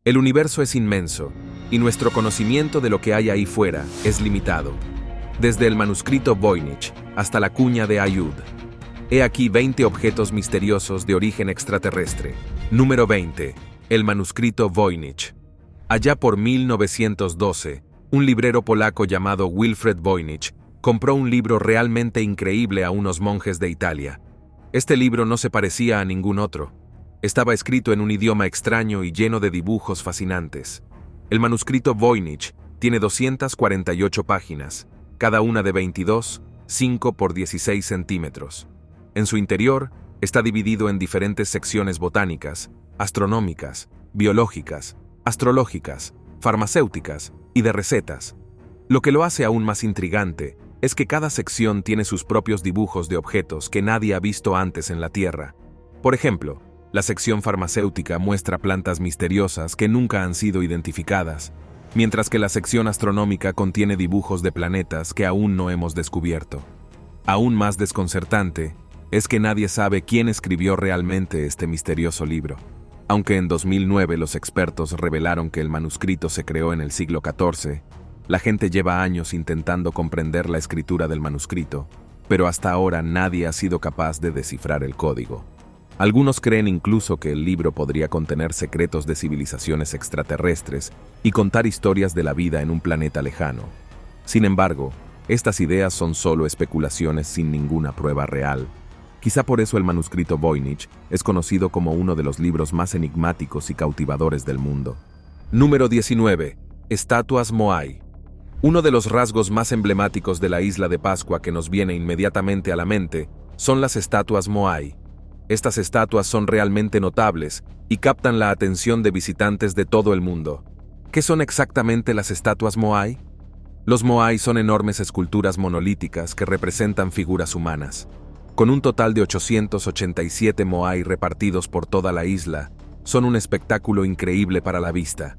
El universo es inmenso, y nuestro conocimiento de lo que hay ahí fuera es limitado. Desde el manuscrito Voynich hasta la cuña de Ayud. He aquí 20 objetos misteriosos de origen extraterrestre. Número 20. El manuscrito Voynich. Allá por 1912, un librero polaco llamado Wilfred Voynich compró un libro realmente increíble a unos monjes de Italia. Este libro no se parecía a ningún otro. Estaba escrito en un idioma extraño y lleno de dibujos fascinantes. El manuscrito Voynich tiene 248 páginas, cada una de 22, 5 por 16 centímetros. En su interior está dividido en diferentes secciones botánicas, astronómicas, biológicas, astrológicas, farmacéuticas y de recetas. Lo que lo hace aún más intrigante es que cada sección tiene sus propios dibujos de objetos que nadie ha visto antes en la Tierra. Por ejemplo, la sección farmacéutica muestra plantas misteriosas que nunca han sido identificadas, mientras que la sección astronómica contiene dibujos de planetas que aún no hemos descubierto. Aún más desconcertante es que nadie sabe quién escribió realmente este misterioso libro. Aunque en 2009 los expertos revelaron que el manuscrito se creó en el siglo XIV, la gente lleva años intentando comprender la escritura del manuscrito, pero hasta ahora nadie ha sido capaz de descifrar el código. Algunos creen incluso que el libro podría contener secretos de civilizaciones extraterrestres y contar historias de la vida en un planeta lejano. Sin embargo, estas ideas son solo especulaciones sin ninguna prueba real. Quizá por eso el manuscrito Voynich es conocido como uno de los libros más enigmáticos y cautivadores del mundo. Número 19. Estatuas Moai. Uno de los rasgos más emblemáticos de la isla de Pascua que nos viene inmediatamente a la mente son las estatuas Moai. Estas estatuas son realmente notables y captan la atención de visitantes de todo el mundo. ¿Qué son exactamente las estatuas Moai? Los Moai son enormes esculturas monolíticas que representan figuras humanas. Con un total de 887 Moai repartidos por toda la isla, son un espectáculo increíble para la vista.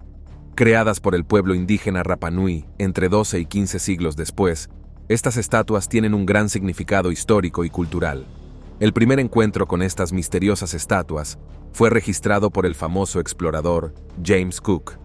Creadas por el pueblo indígena Rapa Nui entre 12 y 15 siglos después, estas estatuas tienen un gran significado histórico y cultural. El primer encuentro con estas misteriosas estatuas fue registrado por el famoso explorador James Cook.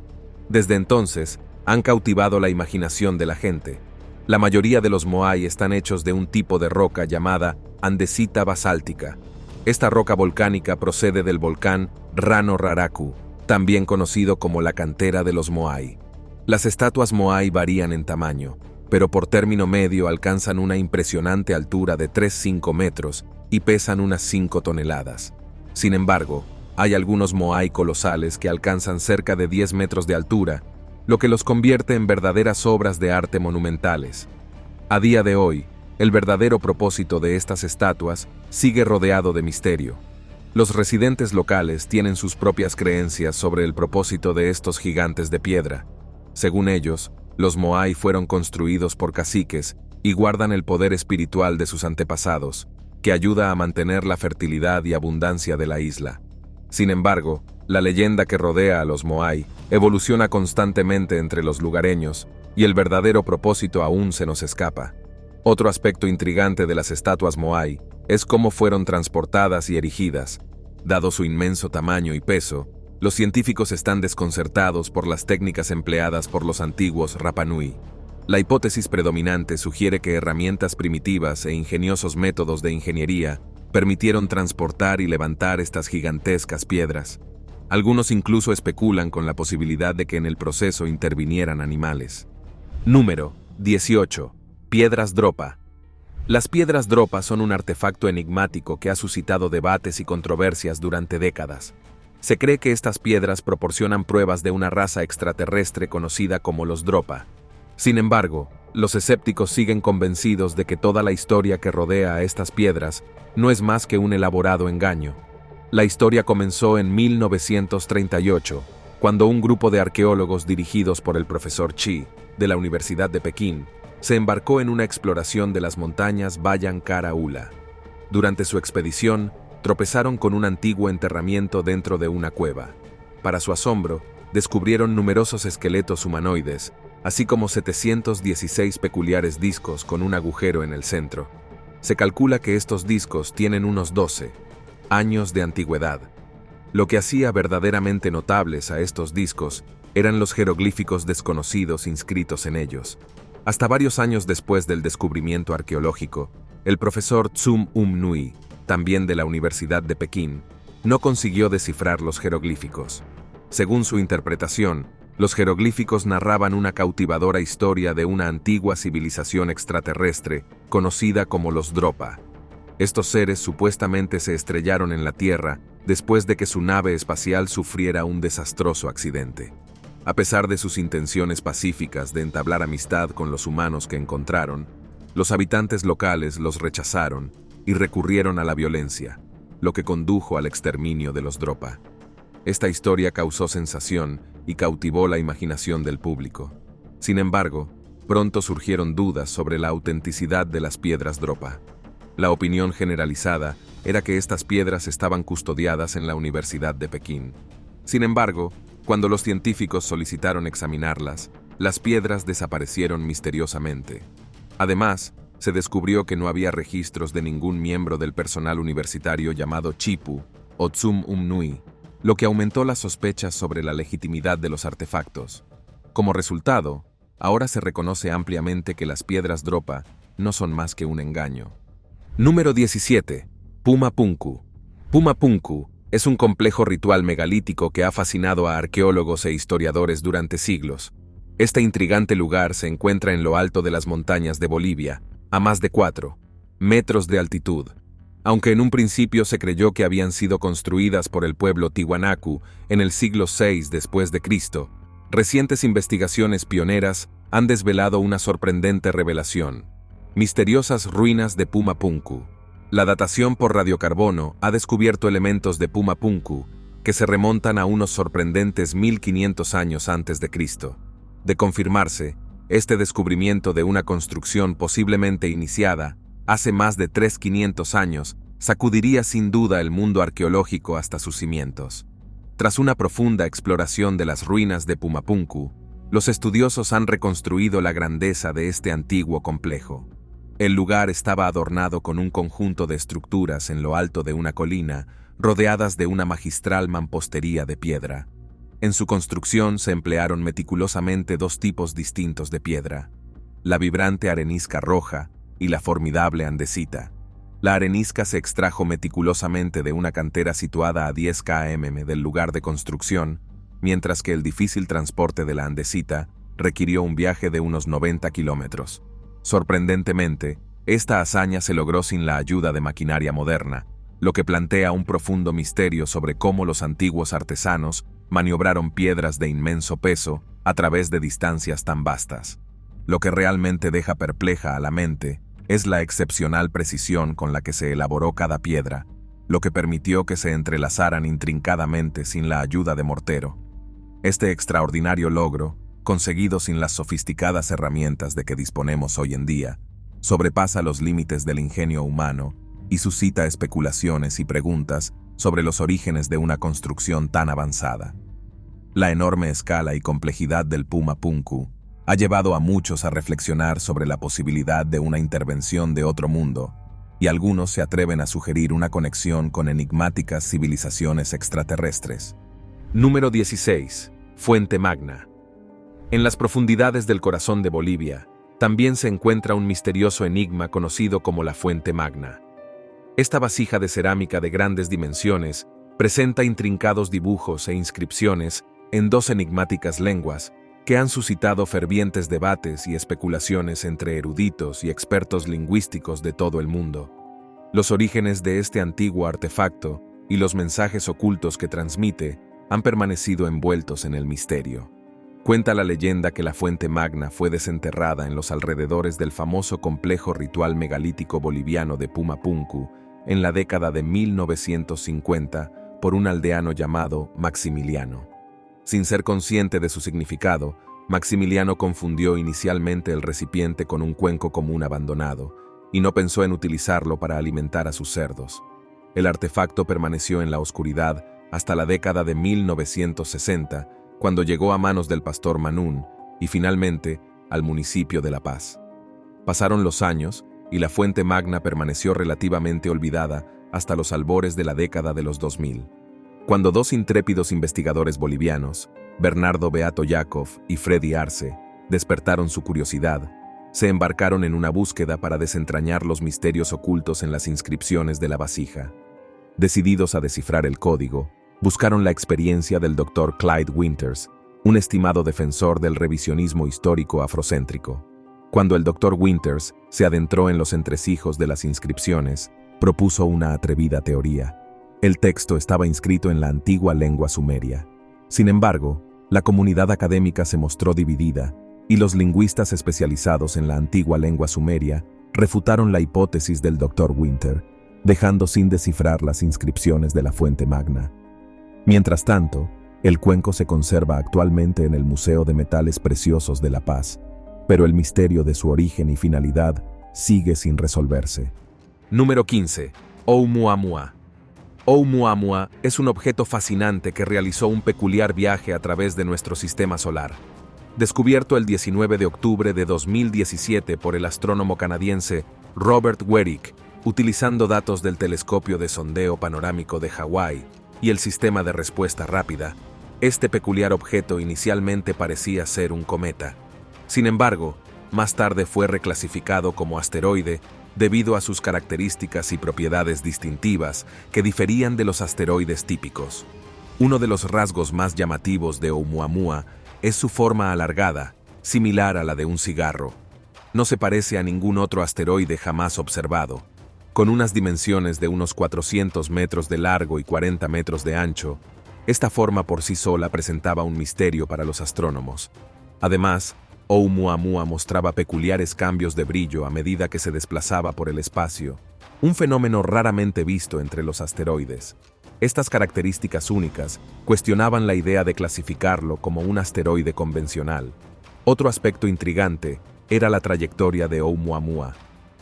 Desde entonces, han cautivado la imaginación de la gente. La mayoría de los Moai están hechos de un tipo de roca llamada andesita basáltica. Esta roca volcánica procede del volcán Rano Raraku, también conocido como la cantera de los Moai. Las estatuas Moai varían en tamaño, pero por término medio alcanzan una impresionante altura de 3,5 metros y pesan unas 5 toneladas. Sin embargo, hay algunos Moai colosales que alcanzan cerca de 10 metros de altura, lo que los convierte en verdaderas obras de arte monumentales. A día de hoy, el verdadero propósito de estas estatuas sigue rodeado de misterio. Los residentes locales tienen sus propias creencias sobre el propósito de estos gigantes de piedra. Según ellos, los Moai fueron construidos por caciques y guardan el poder espiritual de sus antepasados, que ayuda a mantener la fertilidad y abundancia de la isla. Sin embargo, la leyenda que rodea a los Moai evoluciona constantemente entre los lugareños y el verdadero propósito aún se nos escapa. Otro aspecto intrigante de las estatuas Moai es cómo fueron transportadas y erigidas. Dado su inmenso tamaño y peso, los científicos están desconcertados por las técnicas empleadas por los antiguos Rapa Nui. La hipótesis predominante sugiere que herramientas primitivas e ingeniosos métodos de ingeniería permitieron transportar y levantar estas gigantescas piedras. Algunos incluso especulan con la posibilidad de que en el proceso intervinieran animales. Número 18. Piedras Dropa. Las piedras Dropa son un artefacto enigmático que ha suscitado debates y controversias durante décadas. Se cree que estas piedras proporcionan pruebas de una raza extraterrestre conocida como los Dropa. Sin embargo, los escépticos siguen convencidos de que toda la historia que rodea a estas piedras no es más que un elaborado engaño. La historia comenzó en 1938, cuando un grupo de arqueólogos dirigidos por el profesor Chi, de la Universidad de Pekín, se embarcó en una exploración de las montañas Bayan Kara Ula. Durante su expedición, tropezaron con un antiguo enterramiento dentro de una cueva. Para su asombro, descubrieron numerosos esqueletos humanoides, así como 716 peculiares discos con un agujero en el centro. Se calcula que estos discos tienen unos 12 años de antigüedad. Lo que hacía verdaderamente notables a estos discos eran los jeroglíficos desconocidos inscritos en ellos. Hasta varios años después del descubrimiento arqueológico, el profesor Tsum Nui, también de la Universidad de Pekín, no consiguió descifrar los jeroglíficos. Según su interpretación, los jeroglíficos narraban una cautivadora historia de una antigua civilización extraterrestre conocida como los Dropa. Estos seres supuestamente se estrellaron en la Tierra después de que su nave espacial sufriera un desastroso accidente. A pesar de sus intenciones pacíficas de entablar amistad con los humanos que encontraron, los habitantes locales los rechazaron y recurrieron a la violencia, lo que condujo al exterminio de los Dropa. Esta historia causó sensación y cautivó la imaginación del público. Sin embargo, pronto surgieron dudas sobre la autenticidad de las piedras Dropa. La opinión generalizada era que estas piedras estaban custodiadas en la Universidad de Pekín. Sin embargo, cuando los científicos solicitaron examinarlas, las piedras desaparecieron misteriosamente. Además, se descubrió que no había registros de ningún miembro del personal universitario llamado Chipu o Tsum Nui, lo que aumentó las sospechas sobre la legitimidad de los artefactos. Como resultado, ahora se reconoce ampliamente que las piedras Dropa no son más que un engaño. Número 17. Puma Punku. Puma Punku es un complejo ritual megalítico que ha fascinado a arqueólogos e historiadores durante siglos. Este intrigante lugar se encuentra en lo alto de las montañas de Bolivia, a más de 4 metros de altitud. Aunque en un principio se creyó que habían sido construidas por el pueblo Tiwanaku en el siglo VI después de Cristo, recientes investigaciones pioneras han desvelado una sorprendente revelación: misteriosas ruinas de Puma Punku. La datación por radiocarbono ha descubierto elementos de Puma Punku que se remontan a unos sorprendentes 1500 años antes de Cristo. De confirmarse, este descubrimiento de una construcción posiblemente iniciada hace más de 3500 años sacudiría sin duda el mundo arqueológico hasta sus cimientos. Tras una profunda exploración de las ruinas de Puma Punku, los estudiosos han reconstruido la grandeza de este antiguo complejo. El lugar estaba adornado con un conjunto de estructuras en lo alto de una colina, rodeadas de una magistral mampostería de piedra. En su construcción se emplearon meticulosamente dos tipos distintos de piedra: la vibrante arenisca roja y la formidable andesita. La arenisca se extrajo meticulosamente de una cantera situada a 10 km del lugar de construcción, mientras que el difícil transporte de la andesita requirió un viaje de unos 90 kilómetros. Sorprendentemente, esta hazaña se logró sin la ayuda de maquinaria moderna, lo que plantea un profundo misterio sobre cómo los antiguos artesanos maniobraron piedras de inmenso peso a través de distancias tan vastas. Lo que realmente deja perpleja a la mente es la excepcional precisión con la que se elaboró cada piedra, lo que permitió que se entrelazaran intrincadamente sin la ayuda de mortero. Este extraordinario logro, conseguido sin las sofisticadas herramientas de que disponemos hoy en día, sobrepasa los límites del ingenio humano y suscita especulaciones y preguntas sobre los orígenes de una construcción tan avanzada. La enorme escala y complejidad del Puma Punku ha llevado a muchos a reflexionar sobre la posibilidad de una intervención de otro mundo, y algunos se atreven a sugerir una conexión con enigmáticas civilizaciones extraterrestres. Número 16. Fuente Magna. En las profundidades del corazón de Bolivia, también se encuentra un misterioso enigma conocido como la Fuente Magna. Esta vasija de cerámica de grandes dimensiones presenta intrincados dibujos e inscripciones en dos enigmáticas lenguas que han suscitado fervientes debates y especulaciones entre eruditos y expertos lingüísticos de todo el mundo. Los orígenes de este antiguo artefacto y los mensajes ocultos que transmite han permanecido envueltos en el misterio. Cuenta la leyenda que la Fuente Magna fue desenterrada en los alrededores del famoso complejo ritual megalítico boliviano de Puma Punku en la década de 1950 por un aldeano llamado Maximiliano. Sin ser consciente de su significado, Maximiliano confundió inicialmente el recipiente con un cuenco común abandonado y no pensó en utilizarlo para alimentar a sus cerdos. El artefacto permaneció en la oscuridad hasta la década de 1960, cuando llegó a manos del pastor Manún y finalmente al municipio de La Paz. Pasaron los años y la Fuente Magna permaneció relativamente olvidada hasta los albores de la década de los 2000. Cuando dos intrépidos investigadores bolivianos, Bernardo Beato Yakov y Freddy Arce, despertaron su curiosidad, se embarcaron en una búsqueda para desentrañar los misterios ocultos en las inscripciones de la vasija. Decididos a descifrar el código, buscaron la experiencia del Dr. Clyde Winters, un estimado defensor del revisionismo histórico afrocéntrico. Cuando el Dr. Winters se adentró en los entresijos de las inscripciones, propuso una atrevida teoría. El texto estaba inscrito en la antigua lengua sumeria. Sin embargo, la comunidad académica se mostró dividida, y los lingüistas especializados en la antigua lengua sumeria refutaron la hipótesis del Dr. Winter, dejando sin descifrar las inscripciones de la fuente magna. Mientras tanto, el cuenco se conserva actualmente en el Museo de Metales Preciosos de La Paz, pero el misterio de su origen y finalidad sigue sin resolverse. Número 15. Oumuamua. Oumuamua es un objeto fascinante que realizó un peculiar viaje a través de nuestro sistema solar. Descubierto el 19 de octubre de 2017 por el astrónomo canadiense Robert Werik, utilizando datos del telescopio de sondeo panorámico de Hawái y el sistema de respuesta rápida, este peculiar objeto inicialmente parecía ser un cometa. Sin embargo, más tarde fue reclasificado como asteroide debido a sus características y propiedades distintivas que diferían de los asteroides típicos. Uno de los rasgos más llamativos de Oumuamua es su forma alargada, similar a la de un cigarro. No se parece a ningún otro asteroide jamás observado. Con unas dimensiones de unos 400 metros de largo y 40 metros de ancho, esta forma por sí sola presentaba un misterio para los astrónomos. Además, Oumuamua mostraba peculiares cambios de brillo a medida que se desplazaba por el espacio, un fenómeno raramente visto entre los asteroides. Estas características únicas cuestionaban la idea de clasificarlo como un asteroide convencional. Otro aspecto intrigante era la trayectoria de Oumuamua.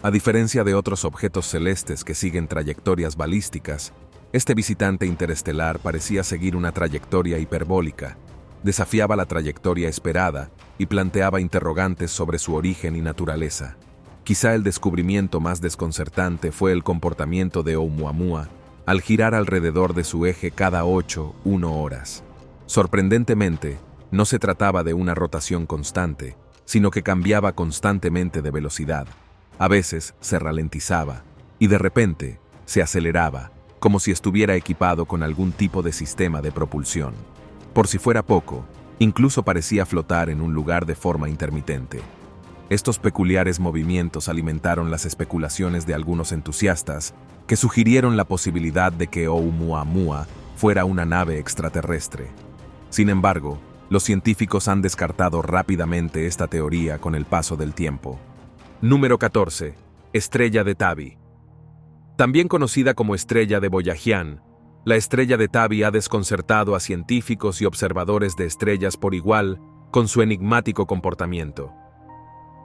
A diferencia de otros objetos celestes que siguen trayectorias balísticas, este visitante interestelar parecía seguir una trayectoria hiperbólica. Desafiaba la trayectoria esperada y planteaba interrogantes sobre su origen y naturaleza. Quizá el descubrimiento más desconcertante fue el comportamiento de Oumuamua al girar alrededor de su eje cada 8,1 horas. Sorprendentemente, no se trataba de una rotación constante, sino que cambiaba constantemente de velocidad. A veces se ralentizaba y de repente se aceleraba, como si estuviera equipado con algún tipo de sistema de propulsión. Por si fuera poco, incluso parecía flotar en un lugar de forma intermitente. Estos peculiares movimientos alimentaron las especulaciones de algunos entusiastas que sugirieron la posibilidad de que Oumuamua fuera una nave extraterrestre. Sin embargo, los científicos han descartado rápidamente esta teoría con el paso del tiempo. Número 14. Estrella de Tabi. También conocida como estrella de Boyajian, la estrella de Tabi ha desconcertado a científicos y observadores de estrellas por igual con su enigmático comportamiento.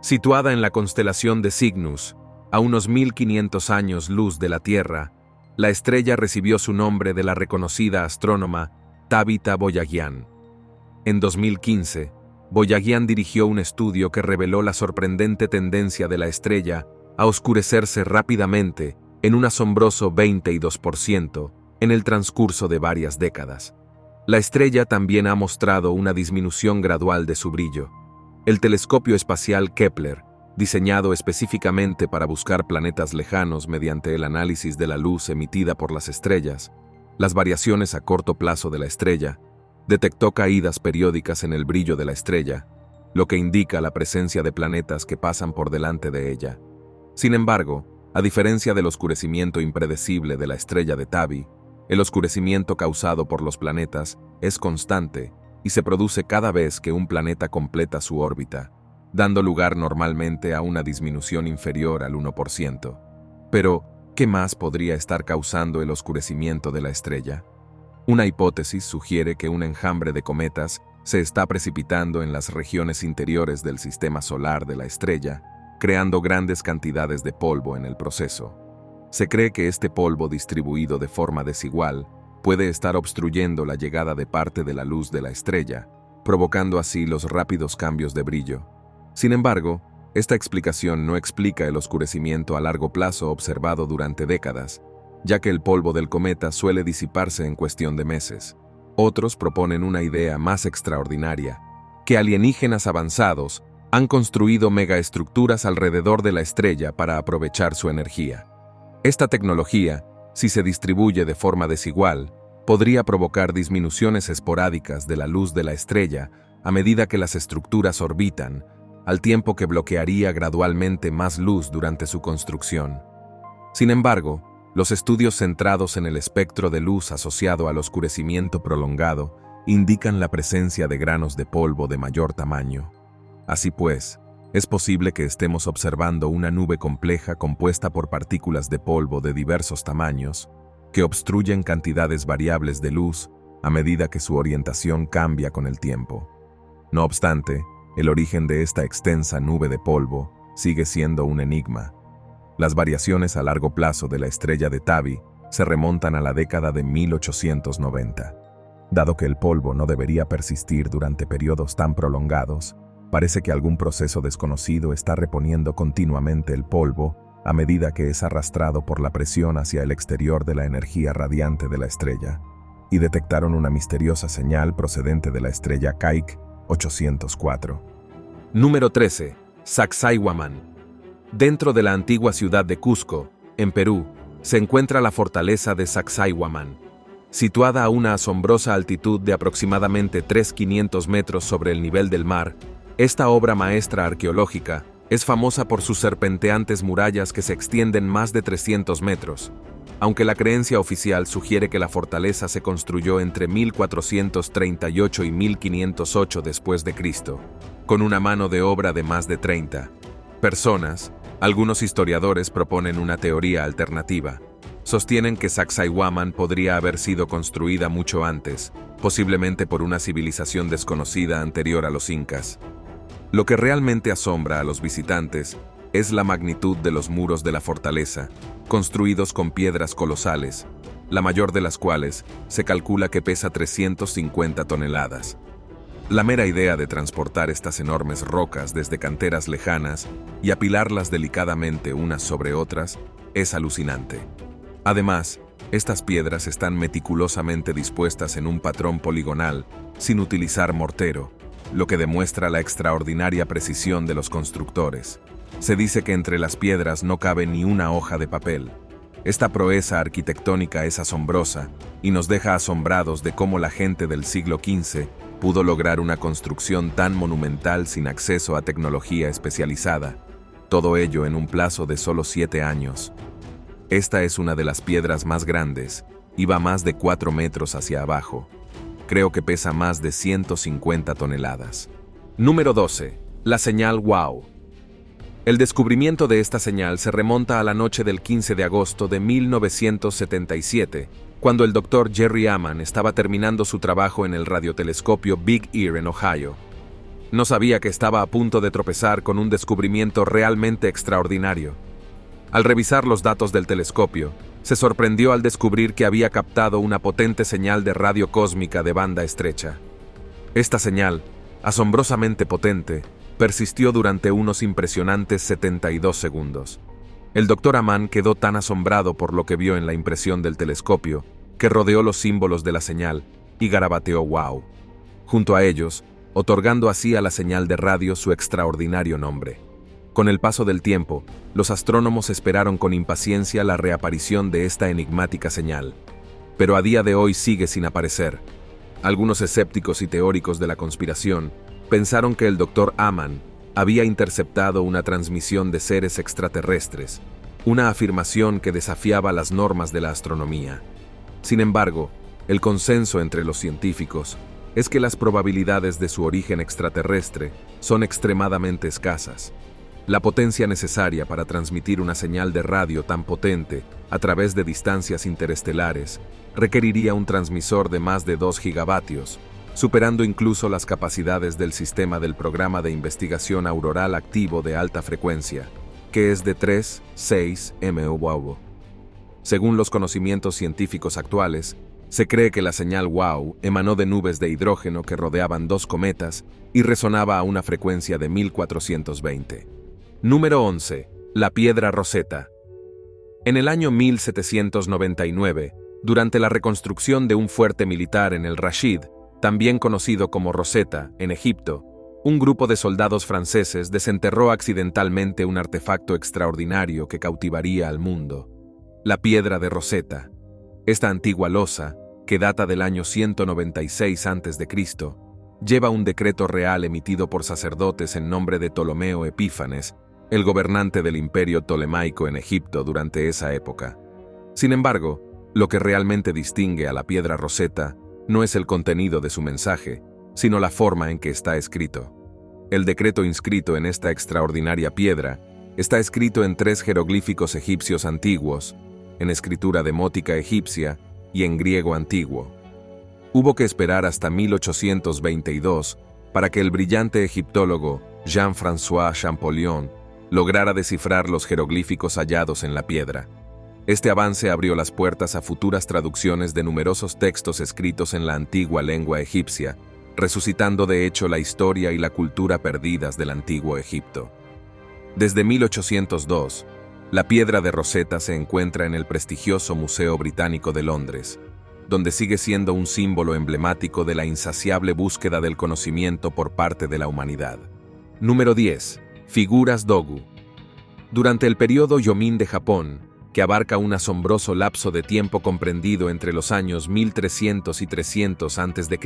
Situada en la constelación de Cygnus, a unos 1500 años luz de la Tierra, la estrella recibió su nombre de la reconocida astrónoma Tabitha Boyajian. En 2015, Boyajian dirigió un estudio que reveló la sorprendente tendencia de la estrella a oscurecerse rápidamente en un asombroso 22% en el transcurso de varias décadas. La estrella también ha mostrado una disminución gradual de su brillo. El telescopio espacial Kepler, diseñado específicamente para buscar planetas lejanos mediante el análisis de la luz emitida por las estrellas, las variaciones a corto plazo de la estrella, detectó caídas periódicas en el brillo de la estrella, lo que indica la presencia de planetas que pasan por delante de ella. Sin embargo, a diferencia del oscurecimiento impredecible de la estrella de Tabi, el oscurecimiento causado por los planetas es constante y se produce cada vez que un planeta completa su órbita, dando lugar normalmente a una disminución inferior al 1%. Pero, ¿qué más podría estar causando el oscurecimiento de la estrella? Una hipótesis sugiere que un enjambre de cometas se está precipitando en las regiones interiores del sistema solar de la estrella, creando grandes cantidades de polvo en el proceso. Se cree que este polvo distribuido de forma desigual puede estar obstruyendo la llegada de parte de la luz de la estrella, provocando así los rápidos cambios de brillo. Sin embargo, esta explicación no explica el oscurecimiento a largo plazo observado durante décadas, ya que el polvo del cometa suele disiparse en cuestión de meses. Otros proponen una idea más extraordinaria, que alienígenas avanzados han construido megaestructuras alrededor de la estrella para aprovechar su energía. Esta tecnología, si se distribuye de forma desigual, podría provocar disminuciones esporádicas de la luz de la estrella a medida que las estructuras orbitan, al tiempo que bloquearía gradualmente más luz durante su construcción. Sin embargo, los estudios centrados en el espectro de luz asociado al oscurecimiento prolongado indican la presencia de granos de polvo de mayor tamaño. Así pues, es posible que estemos observando una nube compleja compuesta por partículas de polvo de diversos tamaños que obstruyen cantidades variables de luz a medida que su orientación cambia con el tiempo. No obstante, el origen de esta extensa nube de polvo sigue siendo un enigma. Las variaciones a largo plazo de la estrella de Tabi se remontan a la década de 1890. Dado que el polvo no debería persistir durante periodos tan prolongados, parece que algún proceso desconocido está reponiendo continuamente el polvo a medida que es arrastrado por la presión hacia el exterior de la energía radiante de la estrella, y detectaron una misteriosa señal procedente de la estrella Kayk 804. Número 13. Sacsayhuaman. Dentro de la antigua ciudad de Cusco, en Perú, se encuentra la fortaleza de Sacsayhuaman. Situada a una asombrosa altitud de aproximadamente 3.500 metros sobre el nivel del mar, esta obra maestra arqueológica es famosa por sus serpenteantes murallas que se extienden más de 300 metros, aunque la creencia oficial sugiere que la fortaleza se construyó entre 1438 y 1508 después de Cristo, con una mano de obra de más de 30 personas. Algunos historiadores proponen una teoría alternativa. Sostienen que Sacsayhuaman podría haber sido construida mucho antes, posiblemente por una civilización desconocida anterior a los incas. Lo que realmente asombra a los visitantes es la magnitud de los muros de la fortaleza, construidos con piedras colosales, la mayor de las cuales se calcula que pesa 350 toneladas. La mera idea de transportar estas enormes rocas desde canteras lejanas y apilarlas delicadamente unas sobre otras es alucinante. Además, estas piedras están meticulosamente dispuestas en un patrón poligonal, sin utilizar mortero, lo que demuestra la extraordinaria precisión de los constructores. Se dice que entre las piedras no cabe ni una hoja de papel. Esta proeza arquitectónica es asombrosa y nos deja asombrados de cómo la gente del siglo XV pudo lograr una construcción tan monumental sin acceso a tecnología especializada, todo ello en un plazo de solo 7 años. Esta es una de las piedras más grandes y va más de 4 metros hacia abajo. Creo que pesa más de 150 toneladas. Número 12. La señal WOW. El descubrimiento de esta señal se remonta a la noche del 15 de agosto de 1977, cuando el Dr. Jerry Ammann estaba terminando su trabajo en el radiotelescopio Big Ear en Ohio. No sabía que estaba a punto de tropezar con un descubrimiento realmente extraordinario. Al revisar los datos del telescopio, se sorprendió al descubrir que había captado una potente señal de radio cósmica de banda estrecha. Esta señal, asombrosamente potente, persistió durante unos impresionantes 72 segundos. El Dr. Ammann quedó tan asombrado por lo que vio en la impresión del telescopio que rodeó los símbolos de la señal y garabateó WOW junto a ellos, otorgando así a la señal de radio su extraordinario nombre. Con el paso del tiempo, los astrónomos esperaron con impaciencia la reaparición de esta enigmática señal, pero a día de hoy sigue sin aparecer. Algunos escépticos y teóricos de la conspiración pensaron que el Dr. Ammann había interceptado una transmisión de seres extraterrestres, una afirmación que desafiaba las normas de la astronomía. Sin embargo, el consenso entre los científicos es que las probabilidades de su origen extraterrestre son extremadamente escasas. La potencia necesaria para transmitir una señal de radio tan potente a través de distancias interestelares requeriría un transmisor de más de 2 gigavatios, superando incluso las capacidades del sistema del Programa de Investigación Auroral Activo de Alta Frecuencia, que es de 3,6 MeV. Según los conocimientos científicos actuales, se cree que la señal WOW emanó de nubes de hidrógeno que rodeaban 2 cometas y resonaba a una frecuencia de 1420. Número 11. La piedra Rosetta. En el año 1799, durante la reconstrucción de un fuerte militar en el Rashid, también conocido como Rosetta, en Egipto, un grupo de soldados franceses desenterró accidentalmente un artefacto extraordinario que cautivaría al mundo: la piedra de Rosetta. Esta antigua losa, que data del año 196 a.C., lleva un decreto real emitido por sacerdotes en nombre de Ptolomeo Epífanes, el gobernante del imperio tolemaico en Egipto durante esa época. Sin embargo, lo que realmente distingue a la piedra Rosetta no es el contenido de su mensaje, sino la forma en que está escrito. El decreto inscrito en esta extraordinaria piedra está escrito en 3 jeroglíficos egipcios antiguos, en escritura demótica egipcia y en griego antiguo. Hubo que esperar hasta 1822 para que el brillante egiptólogo Jean-François Champollion lograra descifrar los jeroglíficos hallados en la piedra. Este avance abrió las puertas a futuras traducciones de numerosos textos escritos en la antigua lengua egipcia, resucitando de hecho la historia y la cultura perdidas del antiguo Egipto. Desde 1802, la piedra de Rosetta se encuentra en el prestigioso Museo Británico de Londres, donde sigue siendo un símbolo emblemático de la insaciable búsqueda del conocimiento por parte de la humanidad. Número 10. Figuras Dogu. Durante el periodo Yōmin de Japón, que abarca un asombroso lapso de tiempo comprendido entre los años 1300 y 300 a.C.,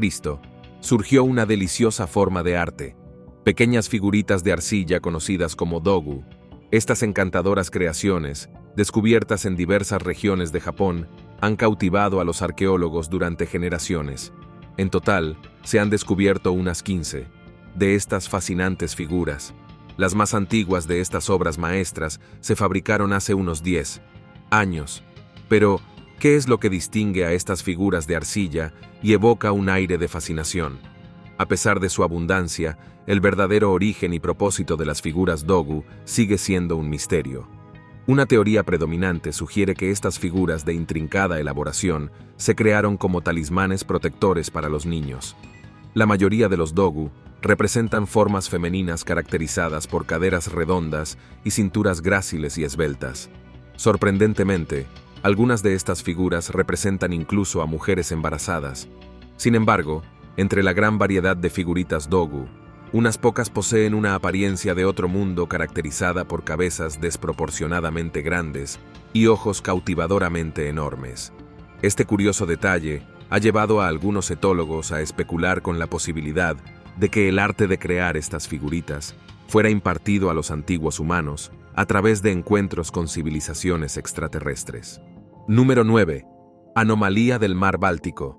surgió una deliciosa forma de arte: pequeñas figuritas de arcilla conocidas como dogu. Estas encantadoras creaciones, descubiertas en diversas regiones de Japón, han cautivado a los arqueólogos durante generaciones. En total, se han descubierto unas 15 de estas fascinantes figuras. Las más antiguas de estas obras maestras se fabricaron hace unos 10 años. Pero, ¿qué es lo que distingue a estas figuras de arcilla y evoca un aire de fascinación? A pesar de su abundancia, el verdadero origen y propósito de las figuras dogu sigue siendo un misterio. Una teoría predominante sugiere que estas figuras de intrincada elaboración se crearon como talismanes protectores para los niños. La mayoría de los dogu representan formas femeninas caracterizadas por caderas redondas y cinturas gráciles y esbeltas. Sorprendentemente, algunas de estas figuras representan incluso a mujeres embarazadas. Sin embargo, entre la gran variedad de figuritas dogu, unas pocas poseen una apariencia de otro mundo caracterizada por cabezas desproporcionadamente grandes y ojos cautivadoramente enormes. Este curioso detalle ha llevado a algunos etólogos a especular con la posibilidad de que el arte de crear estas figuritas fuera impartido a los antiguos humanos a través de encuentros con civilizaciones extraterrestres. Número 9. Anomalía del mar Báltico.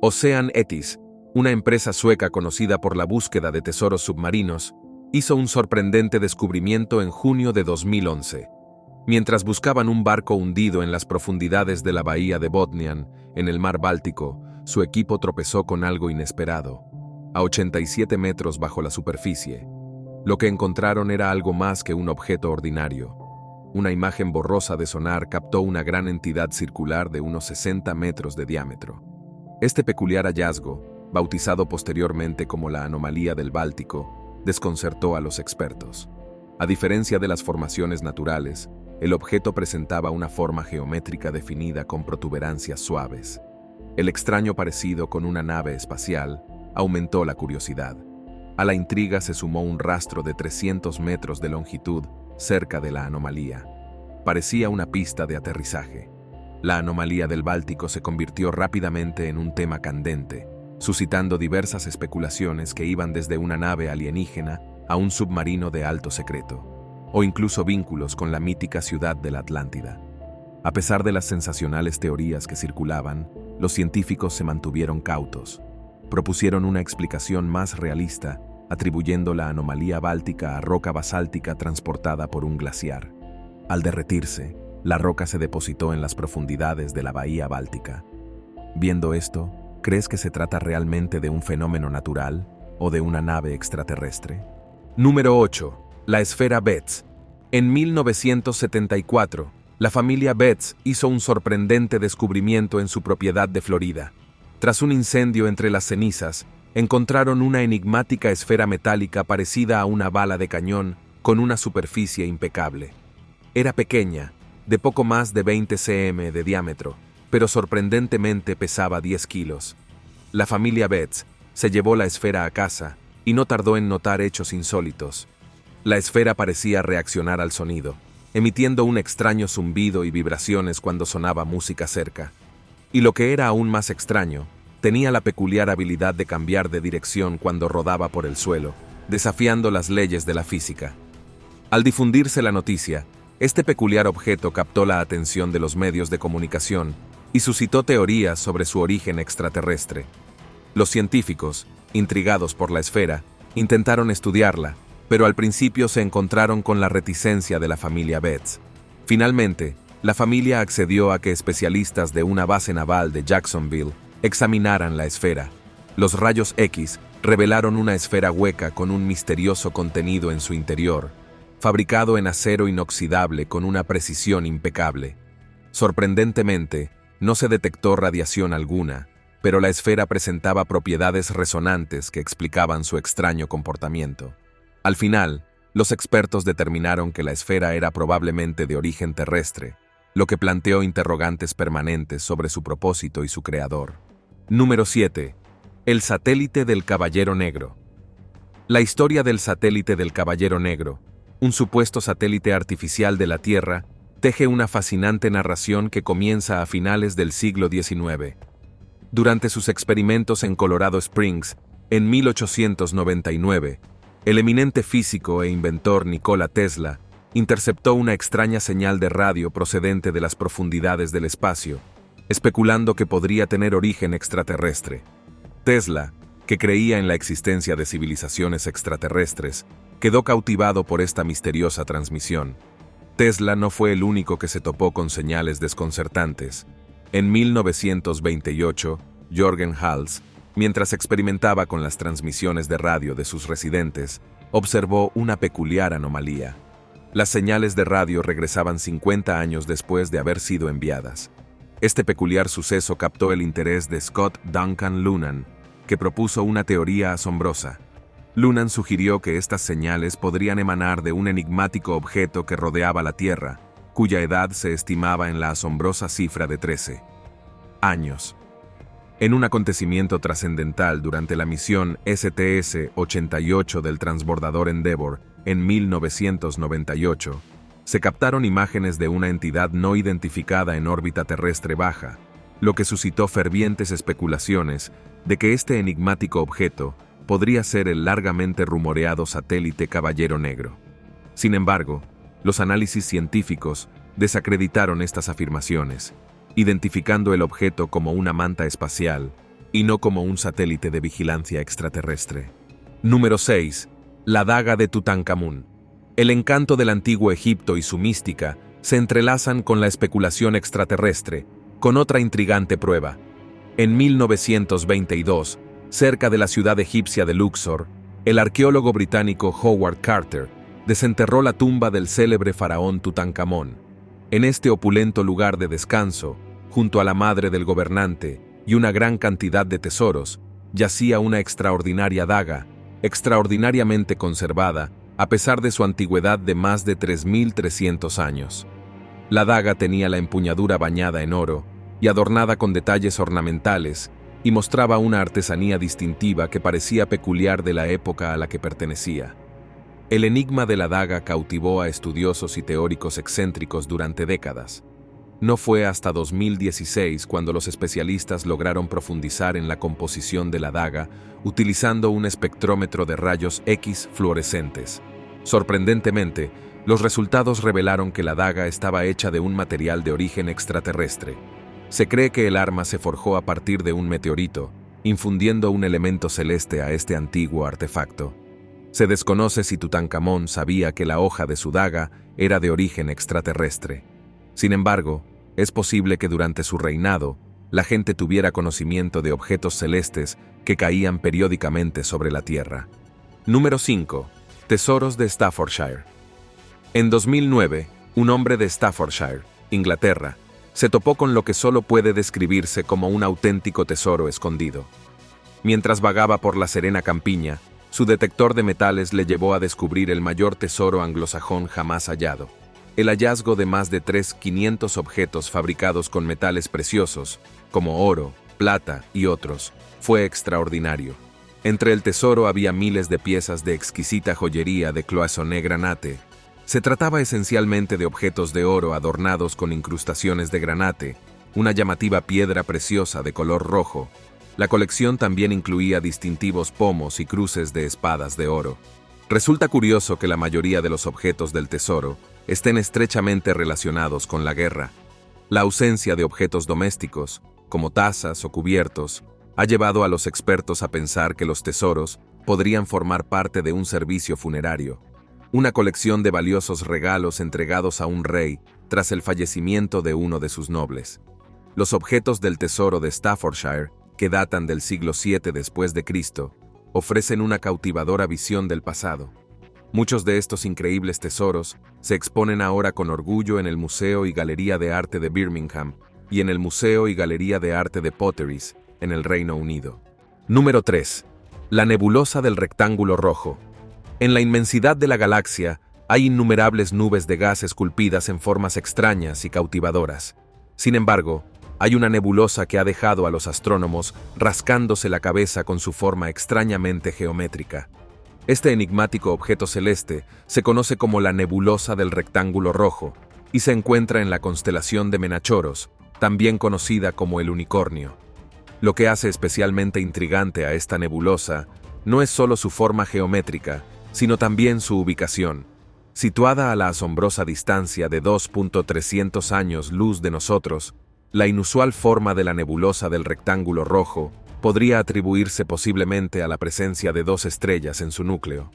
Ocean Etis, una empresa sueca conocida por la búsqueda de tesoros submarinos, hizo un sorprendente descubrimiento en junio de 2011. Mientras buscaban un barco hundido en las profundidades de la bahía de Botnian, en el mar Báltico, su equipo tropezó con algo inesperado. A 87 metros bajo la superficie, lo que encontraron era algo más que un objeto ordinario. Una imagen borrosa de sonar captó una gran entidad circular de unos 60 metros de diámetro. Este peculiar hallazgo, bautizado posteriormente como la anomalía del Báltico, desconcertó a los expertos. A diferencia de las formaciones naturales, el objeto presentaba una forma geométrica definida con protuberancias suaves. El extraño parecido con una nave espacial aumentó la curiosidad. A la intriga se sumó un rastro de 300 metros de longitud cerca de la anomalía. Parecía una pista de aterrizaje. La anomalía del Báltico se convirtió rápidamente en un tema candente, suscitando diversas especulaciones que iban desde una nave alienígena a un submarino de alto secreto, o incluso vínculos con la mítica ciudad de la Atlántida. A pesar de las sensacionales teorías que circulaban, los científicos se mantuvieron cautos. Propusieron una explicación más realista, atribuyendo la anomalía báltica a roca basáltica transportada por un glaciar. Al derretirse, la roca se depositó en las profundidades de la bahía Báltica. Viendo esto, ¿crees que se trata realmente de un fenómeno natural o de una nave extraterrestre? Número 8. La esfera Betz. En 1974, la familia Betz hizo un sorprendente descubrimiento en su propiedad de Florida. Tras un incendio entre las cenizas, encontraron una enigmática esfera metálica parecida a una bala de cañón con una superficie impecable. Era pequeña, de poco más de 20 cm de diámetro, pero sorprendentemente pesaba 10 kilos. La familia Betts se llevó la esfera a casa y no tardó en notar hechos insólitos. La esfera parecía reaccionar al sonido, emitiendo un extraño zumbido y vibraciones cuando sonaba música cerca. Y lo que era aún más extraño, tenía la peculiar habilidad de cambiar de dirección cuando rodaba por el suelo, desafiando las leyes de la física. Al difundirse la noticia, este peculiar objeto captó la atención de los medios de comunicación y suscitó teorías sobre su origen extraterrestre. Los científicos, intrigados por la esfera, intentaron estudiarla, pero al principio se encontraron con la reticencia de la familia Betts. Finalmente, la familia accedió a que especialistas de una base naval de Jacksonville examinaran la esfera. Los rayos X revelaron una esfera hueca con un misterioso contenido en su interior, fabricado en acero inoxidable con una precisión impecable. Sorprendentemente, no se detectó radiación alguna, pero la esfera presentaba propiedades resonantes que explicaban su extraño comportamiento. Al final, los expertos determinaron que la esfera era probablemente de origen terrestre, lo que planteó interrogantes permanentes sobre su propósito y su creador. Número 7. El satélite del Caballero Negro. La historia del satélite del Caballero Negro, un supuesto satélite artificial de la Tierra, teje una fascinante narración que comienza a finales del siglo XIX. Durante sus experimentos en Colorado Springs, en 1899, el eminente físico e inventor Nikola Tesla interceptó una extraña señal de radio procedente de las profundidades del espacio, especulando que podría tener origen extraterrestre. Tesla, que creía en la existencia de civilizaciones extraterrestres, quedó cautivado por esta misteriosa transmisión. Tesla no fue el único que se topó con señales desconcertantes. En 1928, Jürgen Hals, mientras experimentaba con las transmisiones de radio de sus residentes, observó una peculiar anomalía. Las señales de radio regresaban 50 años después de haber sido enviadas. Este peculiar suceso captó el interés de Scott Duncan Lunan, que propuso una teoría asombrosa. Lunan sugirió que estas señales podrían emanar de un enigmático objeto que rodeaba la Tierra, cuya edad se estimaba en la asombrosa cifra de 13 años. En un acontecimiento trascendental durante la misión STS-88 del transbordador Endeavour en 1998, se captaron imágenes de una entidad no identificada en órbita terrestre baja, lo que suscitó fervientes especulaciones de que este enigmático objeto podría ser el largamente rumoreado satélite Caballero Negro. Sin embargo, los análisis científicos desacreditaron estas afirmaciones, identificando el objeto como una manta espacial y no como un satélite de vigilancia extraterrestre. Número 6. La daga de Tutankamón. El encanto del antiguo Egipto y su mística se entrelazan con la especulación extraterrestre, con otra intrigante prueba. En 1922, cerca de la ciudad egipcia de Luxor, el arqueólogo británico Howard Carter desenterró la tumba del célebre faraón Tutankamón. En este opulento lugar de descanso, junto a la madre del gobernante y una gran cantidad de tesoros, yacía una extraordinaria daga, extraordinariamente conservada, a pesar de su antigüedad de más de 3.300 años. La daga tenía la empuñadura bañada en oro y adornada con detalles ornamentales, y mostraba una artesanía distintiva que parecía peculiar de la época a la que pertenecía. El enigma de la daga cautivó a estudiosos y teóricos excéntricos durante décadas. No fue hasta 2016 cuando los especialistas lograron profundizar en la composición de la daga utilizando un espectrómetro de rayos X fluorescentes. Sorprendentemente, los resultados revelaron que la daga estaba hecha de un material de origen extraterrestre. Se cree que el arma se forjó a partir de un meteorito, infundiendo un elemento celeste a este antiguo artefacto. Se desconoce si Tutankamón sabía que la hoja de su daga era de origen extraterrestre. Sin embargo, es posible que durante su reinado, la gente tuviera conocimiento de objetos celestes que caían periódicamente sobre la Tierra. Número 5. Tesoros de Staffordshire. En 2009, un hombre de Staffordshire, Inglaterra, se topó con lo que solo puede describirse como un auténtico tesoro escondido. Mientras vagaba por la serena campiña, su detector de metales le llevó a descubrir el mayor tesoro anglosajón jamás hallado. El hallazgo de más de 3.500 objetos fabricados con metales preciosos, como oro, plata y otros, fue extraordinario. Entre el tesoro había miles de piezas de exquisita joyería de cloisonné granate. Se trataba esencialmente de objetos de oro adornados con incrustaciones de granate, una llamativa piedra preciosa de color rojo. La colección también incluía distintivos pomos y cruces de espadas de oro. Resulta curioso que la mayoría de los objetos del tesoro estén estrechamente relacionados con la guerra. La ausencia de objetos domésticos, como tazas o cubiertos, ha llevado a los expertos a pensar que los tesoros podrían formar parte de un servicio funerario, una colección de valiosos regalos entregados a un rey tras el fallecimiento de uno de sus nobles. Los objetos del tesoro de Staffordshire, que datan del siglo VII después de Cristo, ofrecen una cautivadora visión del pasado. Muchos de estos increíbles tesoros se exponen ahora con orgullo en el Museo y Galería de Arte de Birmingham y en el Museo y Galería de Arte de Potteries, en el Reino Unido. Número 3. La nebulosa del rectángulo rojo. En la inmensidad de la galaxia hay innumerables nubes de gas esculpidas en formas extrañas y cautivadoras. Sin embargo, hay una nebulosa que ha dejado a los astrónomos rascándose la cabeza con su forma extrañamente geométrica. Este enigmático objeto celeste se conoce como la nebulosa del rectángulo rojo y se encuentra en la constelación de Menachoros, también conocida como el unicornio. Lo que hace especialmente intrigante a esta nebulosa no es solo su forma geométrica, sino también su ubicación. Situada a la asombrosa distancia de 2.300 años luz de nosotros, la inusual forma de la nebulosa del rectángulo rojo podría atribuirse posiblemente a la presencia de dos estrellas en su núcleo.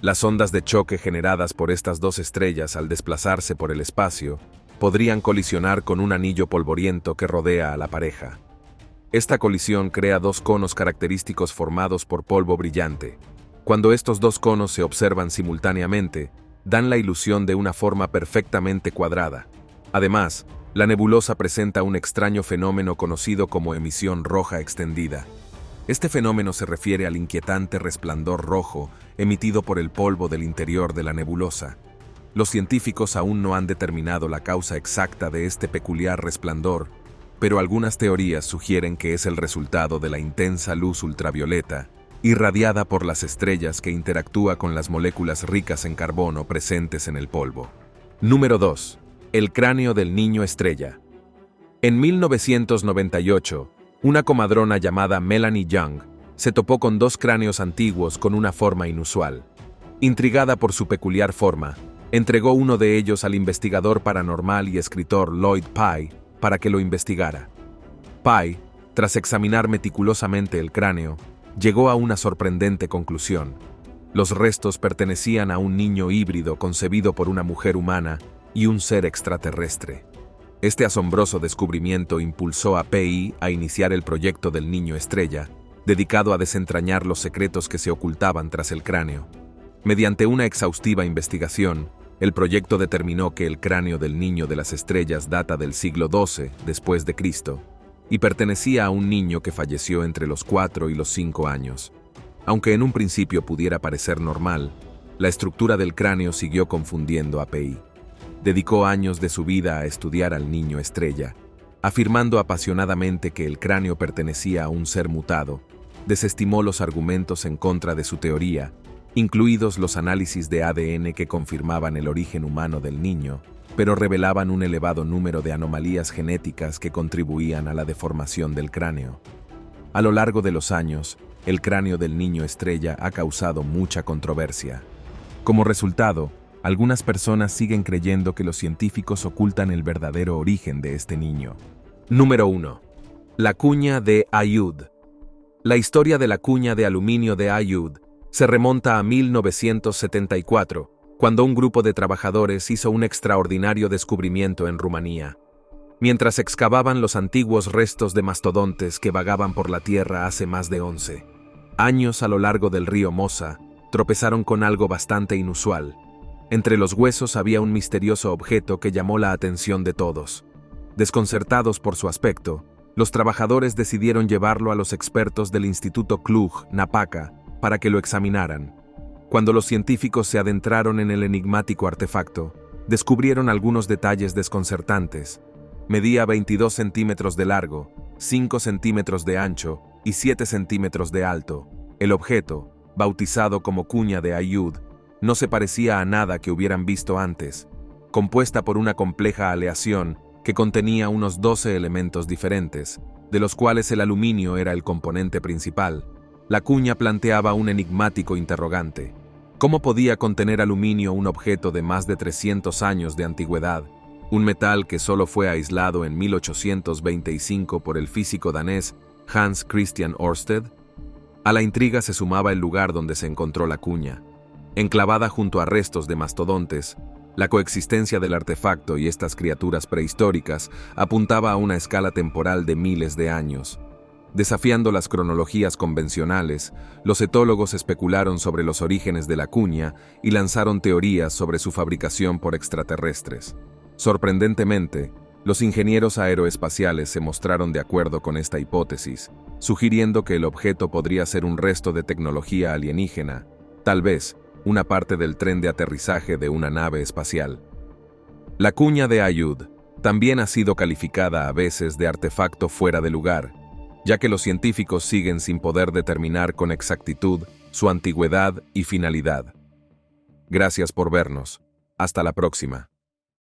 Las ondas de choque generadas por estas dos estrellas al desplazarse por el espacio podrían colisionar con un anillo polvoriento que rodea a la pareja. Esta colisión crea dos conos característicos formados por polvo brillante. Cuando estos dos conos se observan simultáneamente, dan la ilusión de una forma perfectamente cuadrada. Además, la nebulosa presenta un extraño fenómeno conocido como emisión roja extendida. Este fenómeno se refiere al inquietante resplandor rojo emitido por el polvo del interior de la nebulosa. Los científicos aún no han determinado la causa exacta de este peculiar resplandor, pero algunas teorías sugieren que es el resultado de la intensa luz ultravioleta irradiada por las estrellas que interactúa con las moléculas ricas en carbono presentes en el polvo. Número 2. El cráneo del niño estrella. En 1998, una comadrona llamada Melanie Young se topó con dos cráneos antiguos con una forma inusual. Intrigada por su peculiar forma, entregó uno de ellos al investigador paranormal y escritor Lloyd Pye para que lo investigara. Pye, tras examinar meticulosamente el cráneo, llegó a una sorprendente conclusión. Los restos pertenecían a un niño híbrido concebido por una mujer humana y un ser extraterrestre. Este asombroso descubrimiento impulsó a Pye a iniciar el proyecto del niño estrella, dedicado a desentrañar los secretos que se ocultaban tras el cráneo. Mediante una exhaustiva investigación, el proyecto determinó que el cráneo del niño de las estrellas data del siglo XII después de Cristo y pertenecía a un niño que falleció entre los 4 y los 5 años. Aunque en un principio pudiera parecer normal, la estructura del cráneo siguió confundiendo a Pye. Dedicó años de su vida a estudiar al niño estrella, afirmando apasionadamente que el cráneo pertenecía a un ser mutado. Desestimó los argumentos en contra de su teoría, incluidos los análisis de ADN que confirmaban el origen humano del niño, pero revelaban un elevado número de anomalías genéticas que contribuían a la deformación del cráneo. A lo largo de los años, el cráneo del niño estrella ha causado mucha controversia. Como resultado, algunas personas siguen creyendo que los científicos ocultan el verdadero origen de este niño. Número 1. La cuña de Ayud. La historia de la cuña de aluminio de Ayud se remonta a 1974, cuando un grupo de trabajadores hizo un extraordinario descubrimiento en Rumanía. Mientras excavaban los antiguos restos de mastodontes que vagaban por la tierra hace más de 11 años a lo largo del río Mosa, tropezaron con algo bastante inusual. Entre los huesos había un misterioso objeto que llamó la atención de todos. Desconcertados por su aspecto, los trabajadores decidieron llevarlo a los expertos del Instituto Cluj-Napoca para que lo examinaran. Cuando los científicos se adentraron en el enigmático artefacto, descubrieron algunos detalles desconcertantes. Medía 22 centímetros de largo, 5 centímetros de ancho y 7 centímetros de alto. El objeto, bautizado como cuña de Ayud, no se parecía a nada que hubieran visto antes, compuesta por una compleja aleación que contenía unos 12 elementos diferentes, de los cuales el aluminio era el componente principal. La cuña planteaba un enigmático interrogante. ¿Cómo podía contener aluminio un objeto de más de 300 años de antigüedad, un metal que solo fue aislado en 1825 por el físico danés Hans Christian Ørsted? A la intriga se sumaba el lugar donde se encontró la cuña. Enclavada junto a restos de mastodontes, la coexistencia del artefacto y estas criaturas prehistóricas apuntaba a una escala temporal de miles de años. Desafiando las cronologías convencionales, los etólogos especularon sobre los orígenes de la cuña y lanzaron teorías sobre su fabricación por extraterrestres. Sorprendentemente, los ingenieros aeroespaciales se mostraron de acuerdo con esta hipótesis, sugiriendo que el objeto podría ser un resto de tecnología alienígena, tal vez una parte del tren de aterrizaje de una nave espacial. La cuña de Ayud también ha sido calificada a veces de artefacto fuera de lugar, ya que los científicos siguen sin poder determinar con exactitud su antigüedad y finalidad. Gracias por vernos. Hasta la próxima.